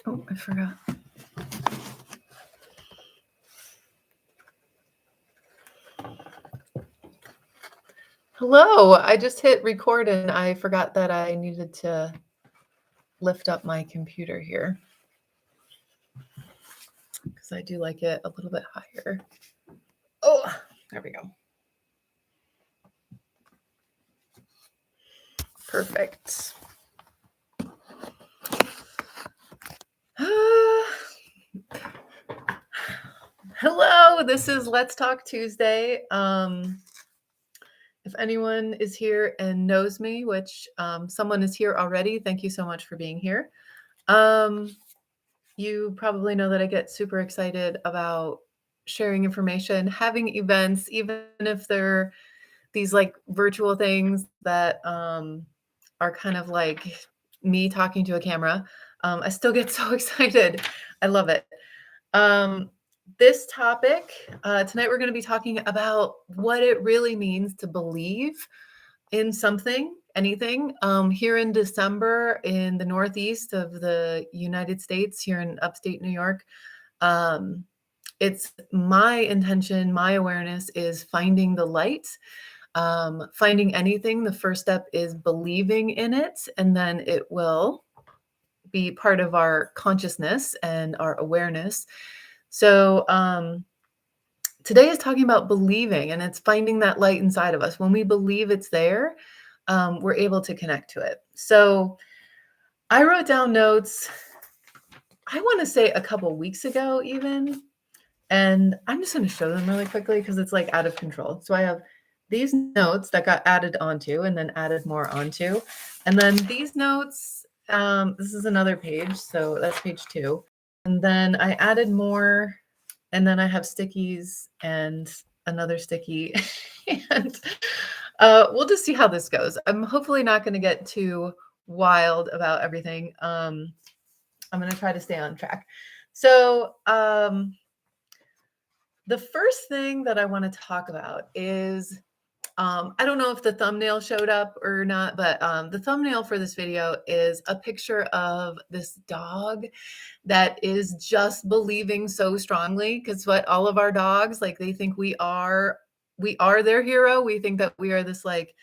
Oh, I forgot. Hello, I just hit record and I forgot that I needed to lift up my computer here because I do like it a little bit higher. Oh, there we go. Perfect. Hello, this is Let's Talk Tuesday. If anyone is here and knows me, which someone is here already, thank you so much for being here. You probably know that I get super excited about sharing information, having events, even if they're these like virtual things that are kind of like me talking to a camera. I still get so excited. I love it. This topic, tonight we're going to be talking about what it really means to believe in something, anything. Here in December in the Northeast of the United States, here in upstate New York, it's my intention, my awareness is finding the light. Finding anything, the first step is believing in it, and then it will be part of our consciousness and our awareness. So, today is talking about believing, and it's finding that light inside of us. When we believe it's there, we're able to connect to it. So I wrote down notes, I want to say a couple weeks ago, even, and I'm just going to show them really quickly because it's like out of control. So I have these notes that got added onto and then added more onto. And then these notes, this is another page. So that's page 2. And then I added more. And then I have stickies and another sticky. And we'll just see how this goes. I'm hopefully not going to get too wild about everything. I'm going to try to stay on track. So the first thing that I want to talk about is, I don't know if the thumbnail showed up or not, but the thumbnail for this video is a picture of this dog that is just believing so strongly, because what all of our dogs, like, they think we are their hero. We think that we are this like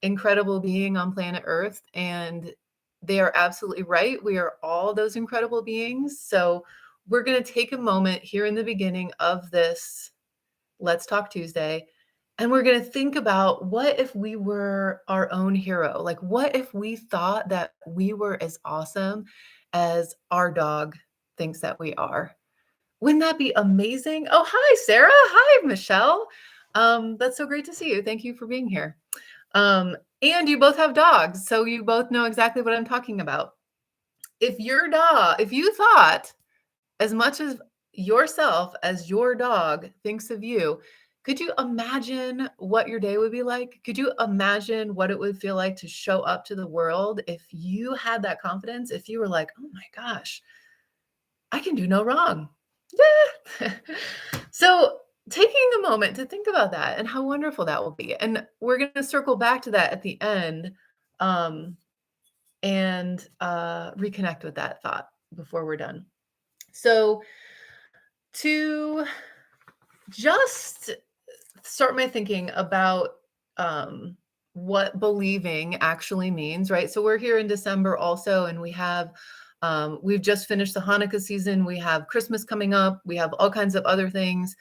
incredible being on planet Earth, and they are absolutely right. We are all those incredible beings. So we're going to take a moment here in the beginning of this Let's Talk Tuesday, and we're going to think about, what if we were our own hero? Like, what if we thought that we were as awesome as our dog thinks that we are? Wouldn't that be amazing? Oh, hi, Sarah. Hi, Michelle. That's so great to see you. Thank you for being here. And you both have dogs, so you both know exactly what I'm talking about. If you thought as much as yourself as your dog thinks of you, could you imagine what your day would be like? Could you imagine what it would feel like to show up to the world if you had that confidence? If you were like, oh my gosh, I can do no wrong. Yeah. So taking a moment to think about that and how wonderful that will be. And we're going to circle back to that at the end, and reconnect with that thought before we're done. So to just start my thinking about what believing actually means, right? So we're here in December also, and we've just finished the Hanukkah season. We have Christmas coming up. We have all kinds of other things,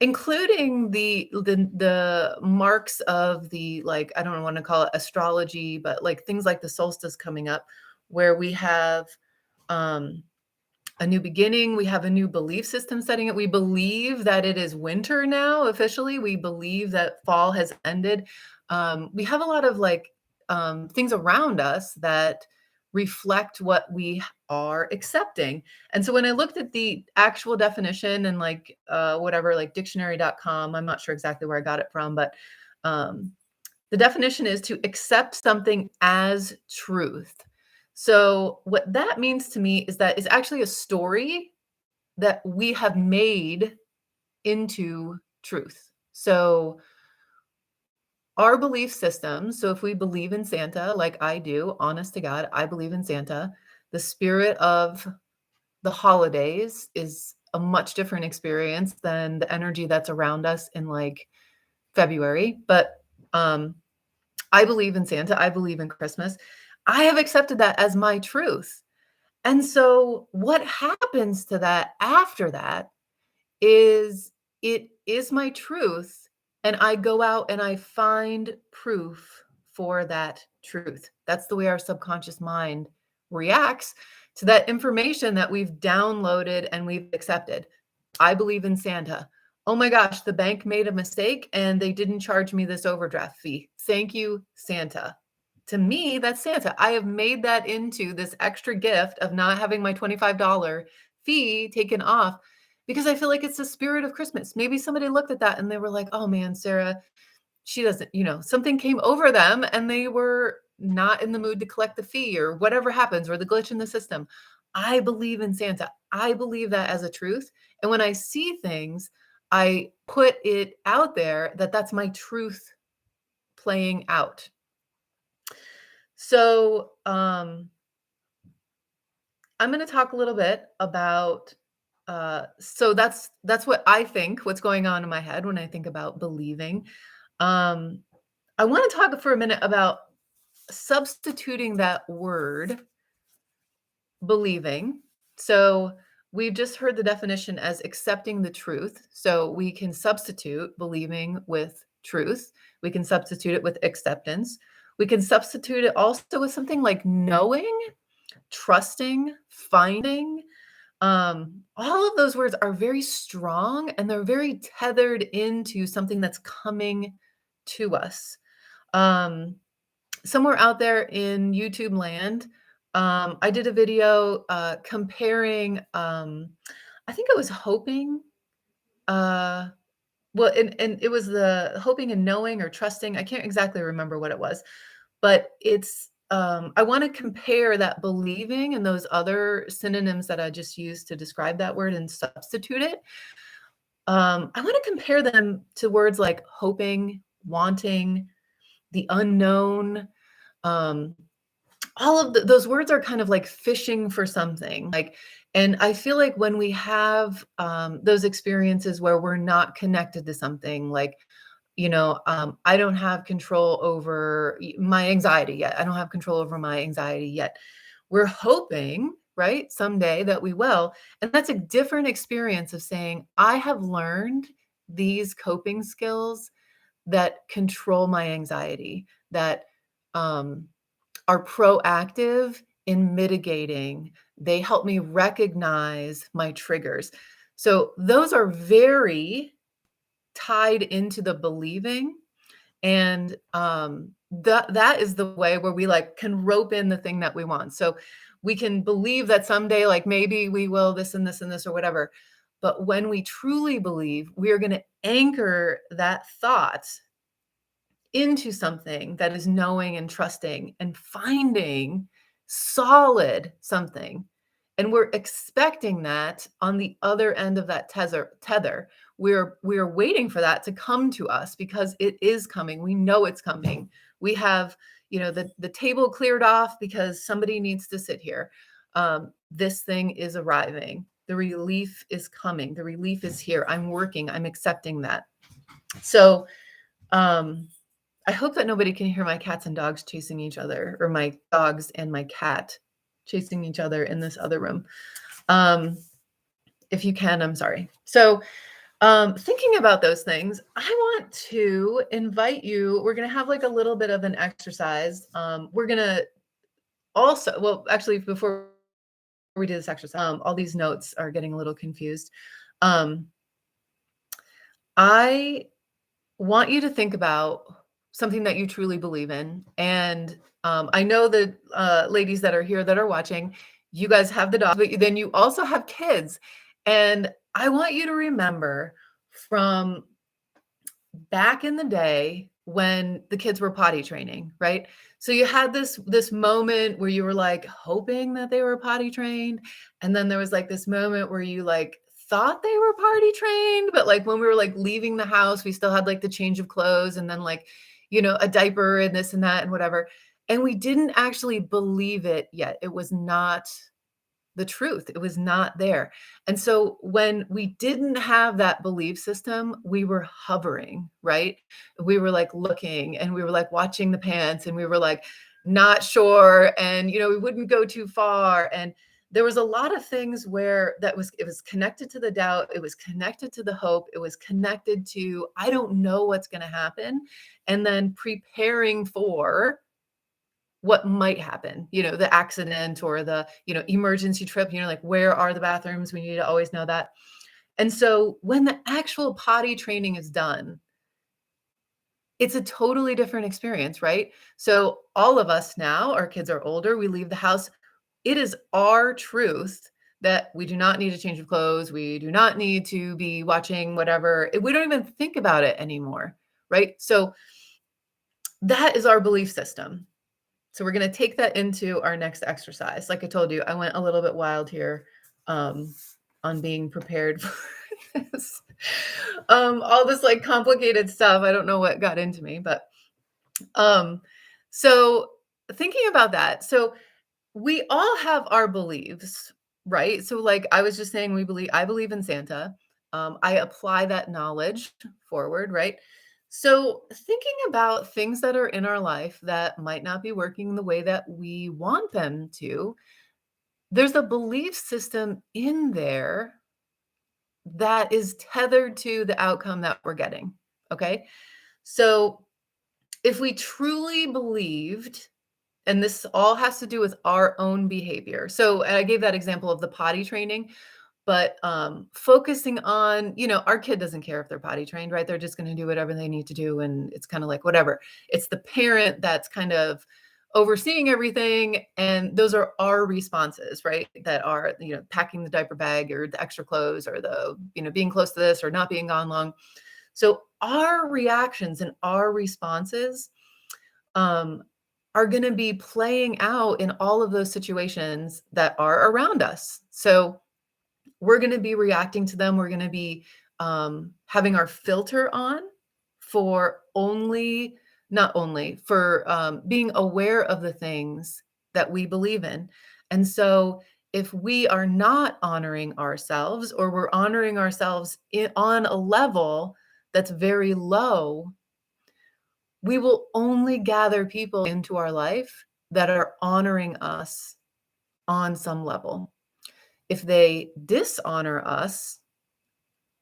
including the marks of the, like, I don't want to call it astrology, but like things like the solstice coming up, where we have a new beginning. We have a new belief system setting it. We believe that it is winter now, officially. We believe that fall has ended. We have a lot of like things around us that reflect what we are accepting. And so when I looked at the actual definition and like whatever, like dictionary.com, I'm not sure exactly where I got it from, but the definition is to accept something as truth. So what that means to me is that it's actually a story that we have made into truth. So our belief system, so if we believe in Santa, like I do, honest to God, I believe in Santa, The spirit of the holidays is a much different experience than the energy that's around us in like February. But I believe in Santa. I believe in Christmas. I have accepted that as my truth. And so what happens to that after that is it is my truth, and I go out and I find proof for that truth. That's the way our subconscious mind reacts to that information that we've downloaded and we've accepted. I believe in Santa. Oh my gosh, the bank made a mistake and they didn't charge me this overdraft fee. Thank you, Santa. To me, that's Santa. I have made that into this extra gift of not having my $25 fee taken off because I feel like it's the spirit of Christmas. Maybe somebody looked at that and they were like, "Oh man, Sarah, she doesn't, something came over them and they were not in the mood to collect the fee or whatever happens or the glitch in the system." I believe in Santa. I believe that as a truth. And when I see things, I put it out there that that's my truth playing out. So, I'm going to talk a little bit about so that's what I think, what's going on in my head when I think about believing. Um, I want to talk for a minute about substituting that word believing. So we've just heard the definition as accepting the truth. So we can substitute believing with truth. We can substitute it with acceptance. We can substitute it also with something like knowing, trusting, finding. All of those words are very strong and they're very tethered into something that's coming to us. Um, Somewhere out there in YouTube land, I did a video comparing, I think it was hoping, uh, well, and it was the hoping and knowing or trusting. I can't exactly remember what it was, but it's, I want to compare that believing and those other synonyms that I just used to describe that word and substitute it. I want to compare them to words like hoping, wanting, the unknown. Um, all of those words are kind of like fishing for something. Like, and I feel like when we have those experiences where we're not connected to something, like I don't have control over my anxiety yet. I don't have control over my anxiety yet. We're hoping, right, someday that we will. And that's a different experience of saying, I have learned these coping skills that control my anxiety, that are proactive in mitigating. They help me recognize my triggers. So those are very tied into the believing, and that is the way where we like can rope in the thing that we want. So we can believe that someday, like maybe we will this and this and this or whatever. But when we truly believe, we are going to anchor that thought into something that is knowing and trusting and finding solid something. And we're expecting that on the other end of that tether. We're waiting for that to come to us because it is coming. We know it's coming. We have, the table cleared off because somebody needs to sit here. This thing is arriving. The relief is coming. The relief is here. I'm working. I'm accepting that. So, I hope that nobody can hear my cats and dogs chasing each other, or my dogs and my cat chasing each other in this other room. If you can, I'm sorry. So, thinking about those things, I want to invite you. We're going to have like a little bit of an exercise. We're going to also, well, actually, before we do this exercise, all these notes are getting a little confused. I want you to think about something that you truly believe in. And I know that ladies that are here that are watching, you guys have the dog, but then you also have kids. And I want you to remember from back in the day when the kids were potty training, right? So you had this moment where you were like hoping that they were potty trained, and then there was like this moment where you like thought they were potty trained, but like when we were like leaving the house, we still had like the change of clothes and then like, a diaper and this and that and whatever. and we didn't actually believe it yet. It was not the truth. It was not there. And so when we didn't have that belief system, we were hovering, right? We were like looking and we were like watching the pants and we were like not sure and we wouldn't go too far and there was a lot of things where it was connected to the doubt, it was connected to the hope, it was connected to I don't know what's going to happen and then preparing for what might happen, the accident or the, emergency trip, like where are the bathrooms? We need to always know that. And so when the actual potty training is done, it's a totally different experience, right? So all of us now, our kids are older, we leave the house. It is our truth that we do not need a change of clothes. We do not need to be watching whatever. We don't even think about it anymore, right? So that is our belief system. So we're going to take that into our next exercise. Like I told you, I went a little bit wild here um, on being prepared for this. All this like complicated stuff. I don't know what got into me, but um, so thinking about that. So we all have our beliefs, right? So like I was just saying, I believe in Santa. I apply that knowledge forward, right? So thinking about things that are in our life that might not be working the way that we want them to, there's a belief system in there that is tethered to the outcome that we're getting. Okay. So if we truly believed and this all has to do with our own behavior. So and I gave that example of the potty training, but focusing on, our kid doesn't care if they're potty trained, right? They're just going to do whatever they need to do. And it's kind of like whatever. It's the parent that's kind of overseeing everything. And those are our responses, right? That are, packing the diaper bag or the extra clothes or the, being close to this or not being gone long. So our reactions and our responses um, are going to be playing out in all of those situations that are around us. So we're going to be reacting to them. We're going to be having our filter on for not only for being aware of the things that we believe in. And so if we are not honoring ourselves or we're honoring ourselves on a level that's very low, we will only gather people into our life that are honoring us on some level. If they dishonor us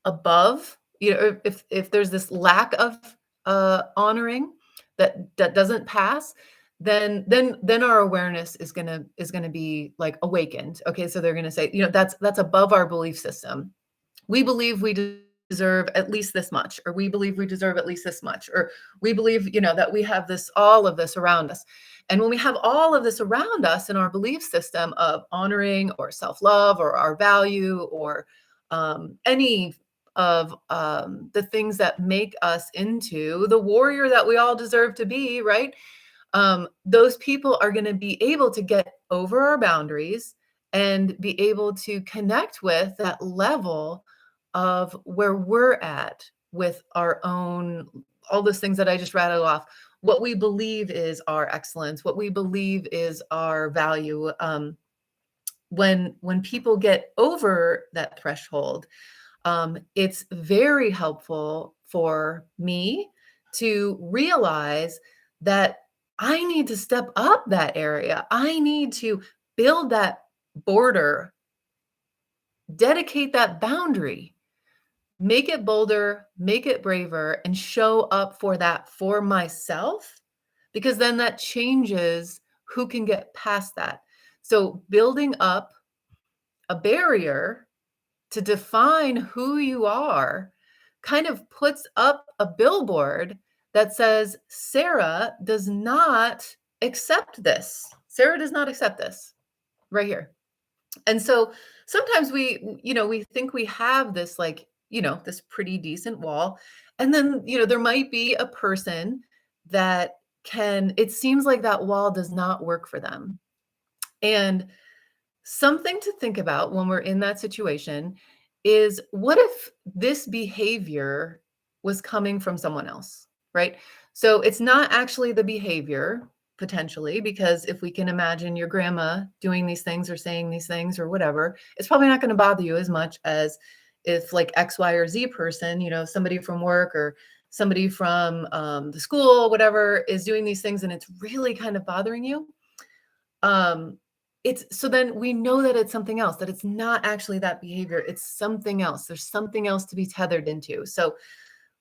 above, if there's this lack of honoring that doesn't pass, then our awareness is gonna be like awakened. Okay, so they're gonna say, that's above our belief system. We believe we deserve at least this much, or we believe we deserve at least this much, or we believe, that we have all of this around us. And when we have all of this around us in our belief system of honoring or self-love or our value or any of the things that make us into the warrior that we all deserve to be, right? Those people are going to be able to get over our boundaries and be able to connect with that level of where we're at with our own, all those things that I just rattled off, what we believe is our excellence, what we believe is our value. When people get over that threshold, it's very helpful for me to realize that I need to step up that area. I need to build that border, dedicate that boundary, make it bolder, make it braver, and show up for that for myself, because then that changes who can get past that. So building up a barrier to define who you are kind of puts up a billboard that says, Sarah does not accept this. Sarah does not accept this right here. And so sometimes we think we have this like, this pretty decent wall. And then, there might be a person that it seems like that wall does not work for them. And something to think about when we're in that situation is what if this behavior was coming from someone else, right? So it's not actually the behavior potentially, because if we can imagine your grandma doing these things or saying these things or whatever, it's probably not going to bother you as much as if like X, Y, or Z person, somebody from work or somebody from the school, whatever, is doing these things and it's really kind of bothering you. Um, it's so then we know that it's something else, that it's not actually that behavior, it's something else. There's something else to be tethered into. So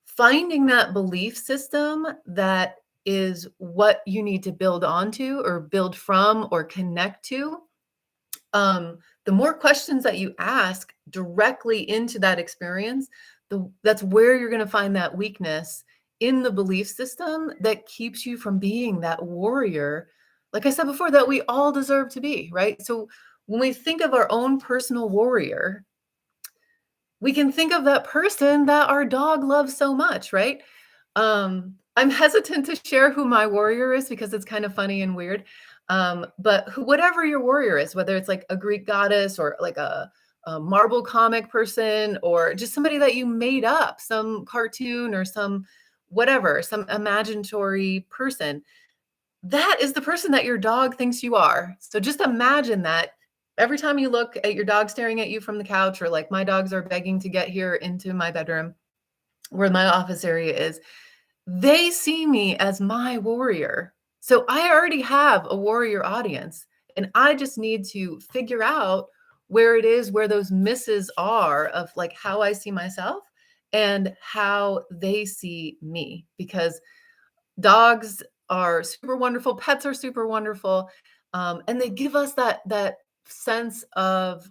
finding that belief system that is what you need to build onto or build from or connect to, the more questions that you ask directly into that experience, that's where you're going to find that weakness in the belief system that keeps you from being that warrior, like I said before, that we all deserve to be, right? So when we think of our own personal warrior, we can think of that person that our dog loves so much, right? I'm hesitant to share who my warrior is because it's kind of funny and weird. But whatever your warrior is, whether it's like a Greek goddess or like a Marvel comic person or just somebody that you made up, some cartoon or some whatever, some imaginatory person, that is the person that your dog thinks you are. So just imagine that every time you look at your dog staring at you from the couch, or like my dogs are begging to get here into my bedroom where my office area is, they see me as my warrior. So I already have a warrior audience, and I just need to figure out where it is, where those misses are of like how I see myself and how they see me, because dogs are super wonderful, pets are super wonderful, and they give us that sense of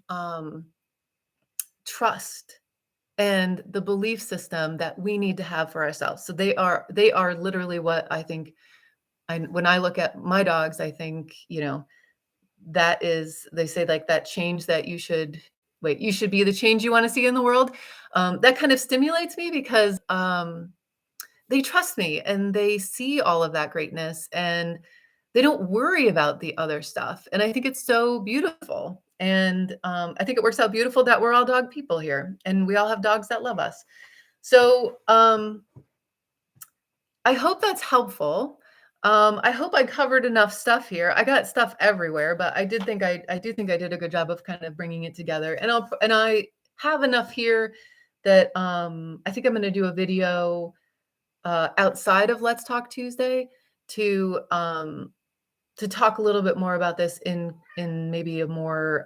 trust and the belief system that we need to have for ourselves. So they are literally what I think. When I look at my dogs, I think that is, they say like that change that you should be the change you want to see in the world. That kind of stimulates me because they trust me and they see all of that greatness and they don't worry about the other stuff. And I think it's so beautiful. And I think it works out beautiful that we're all dog people here and we all have dogs that love us. So I hope that's helpful. I hope I covered enough stuff here. I got stuff everywhere, but I do think I did a good job of kind of bringing it together. And I have enough here that I think I'm going to do a video outside of Let's Talk Tuesday to talk a little bit more about this in maybe a more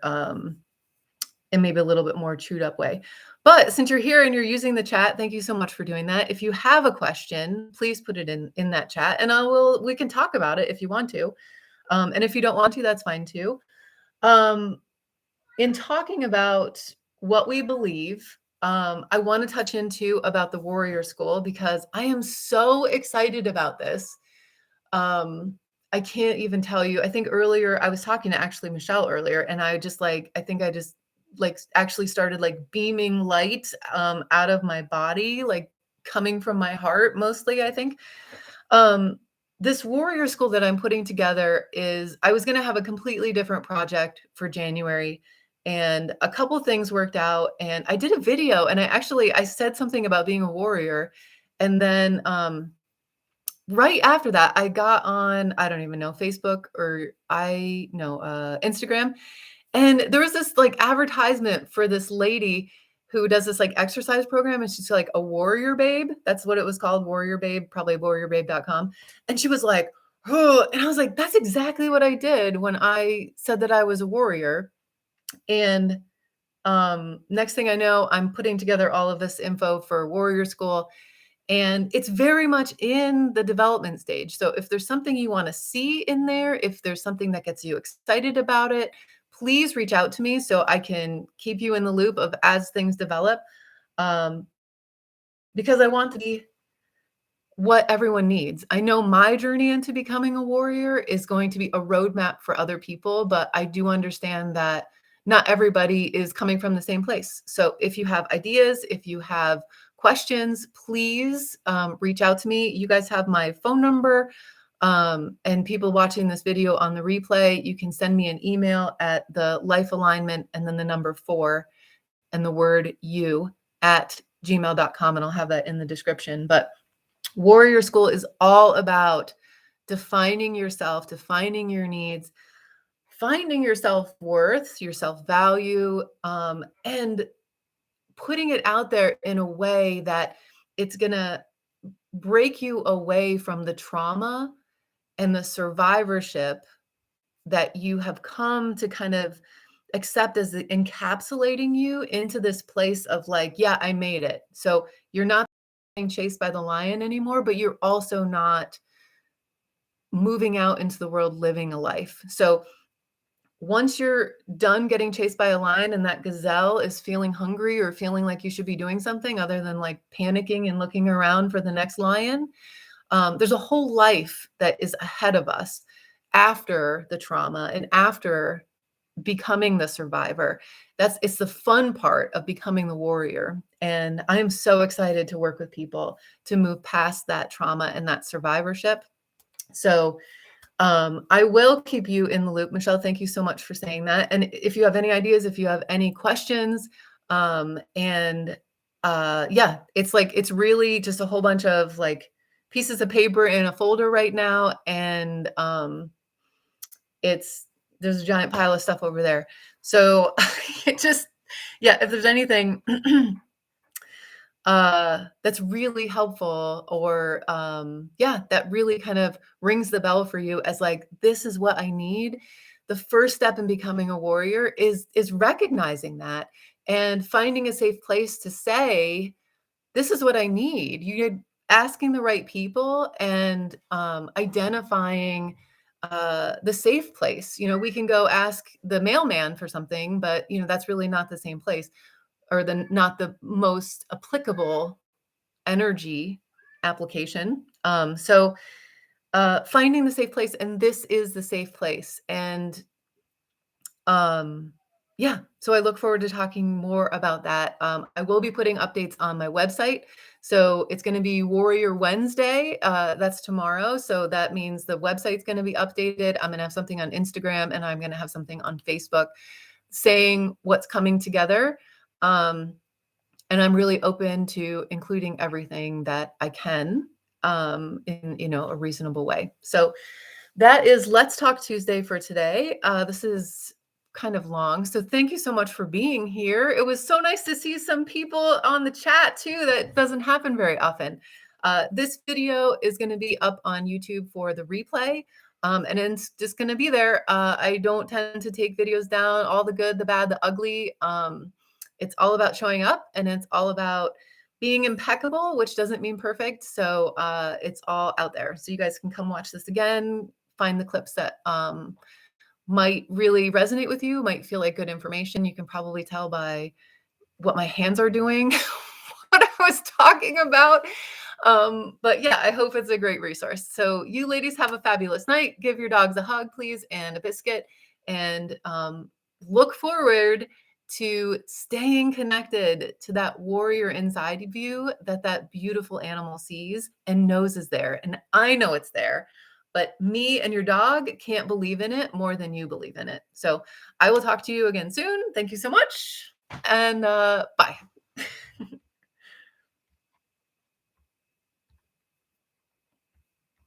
in maybe a little bit more chewed up way. But since you're here and you're using the chat, thank you so much for doing that. If you have a question, please put it in that chat, and we can talk about it if you want to. And if you don't want to, that's fine too. Um, in talking about what we believe, I want to touch into about the Warrior School because I am so excited about this. Um, I can't even tell you. I think earlier I was talking to actually Michelle earlier, and I think I just like actually started like beaming light out of my body, like coming from my heart mostly, I think. Um, this Warrior School that I'm putting together is, I was going to have a completely different project for January, and a couple things worked out, and I did a video, and I said something about being a warrior, and then right after that, I got on, I don't even know, Facebook or Instagram. And there was this like advertisement for this lady who does this like exercise program. And she's like a warrior babe. That's what it was called. Warrior babe, probably warriorbabe.com. And she was like, oh, and I was like, that's exactly what I did when I said that I was a warrior. And next thing I know, I'm putting together all of this info for Warrior School. And it's very much in the development stage. So if there's something you want to see in there, if there's something that gets you excited about it, please reach out to me so I can keep you in the loop of as things develop. Um, because I want to be what everyone needs. I know my journey into becoming a warrior is going to be a roadmap for other people, but I do understand that not everybody is coming from the same place. So if you have ideas, if you have questions, please reach out to me. You guys have my phone number. And people watching this video on the replay, you can send me an email at the life alignment and then the number 4 and the word you at gmail.com. And I'll have that in the description. But Warrior School is all about defining yourself, defining your needs, finding your self-worth, your self-value, and putting it out there in a way that it's gonna break you away from the trauma and the survivorship that you have come to kind of accept as encapsulating you into this place of like, yeah, I made it. So you're not being chased by the lion anymore, but you're also not moving out into the world living a life. So once you're done getting chased by a lion and that gazelle is feeling hungry or feeling like you should be doing something other than like panicking and looking around for the next lion, there's a whole life that is ahead of us after the trauma and after becoming the survivor. It's the fun part of becoming the warrior. And I'm so excited to work with people to move past that trauma and that survivorship. So I will keep you in the loop. Michelle, thank you so much for saying that. And if you have any ideas, if you have any questions, and yeah, it's really just a whole bunch of like pieces of paper in a folder right now. And it's there's a giant pile of stuff over there. So it just, yeah, if there's anything that's really helpful or yeah, that really kind of rings the bell for you as like, this is what I need. The first step in becoming a warrior is recognizing that and finding a safe place to say, this is what I need. You're asking the right people and identifying the safe place. You know, we can go ask the mailman for something, but you know, that's really not the same place or not the most applicable energy application. So finding the safe place, and this is the safe place. And yeah, so I look forward to talking more about that. I will be putting updates on my website. So it's going to be Warrior Wednesday. That's tomorrow. So that means the website's going to be updated. I'm going to have something on Instagram and I'm going to have something on Facebook saying what's coming together. And I'm really open to including everything that I can in a reasonable way. So that is Let's Talk Tuesday for today. This is kind of long, so thank you so much for being here. It was so nice to see some people on the chat too. That doesn't happen very often. This video is going to be up on YouTube for the replay. And it's just going to be there. I don't tend to take videos down, all the good, the bad, the ugly. It's all about showing up and it's all about being impeccable, which doesn't mean perfect. So it's all out there. So you guys can come watch this again, find the clips that might really resonate with you, might feel like good information. You can probably tell by what my hands are doing, what I was talking about. But yeah, I hope it's a great resource. So you ladies have a fabulous night. Give your dogs a hug, please, and a biscuit. And look forward to staying connected to that warrior inside of you that beautiful animal sees and knows is there. And I know it's there, but me and your dog can't believe in it more than you believe in it. So I will talk to you again soon. Thank you so much. And bye.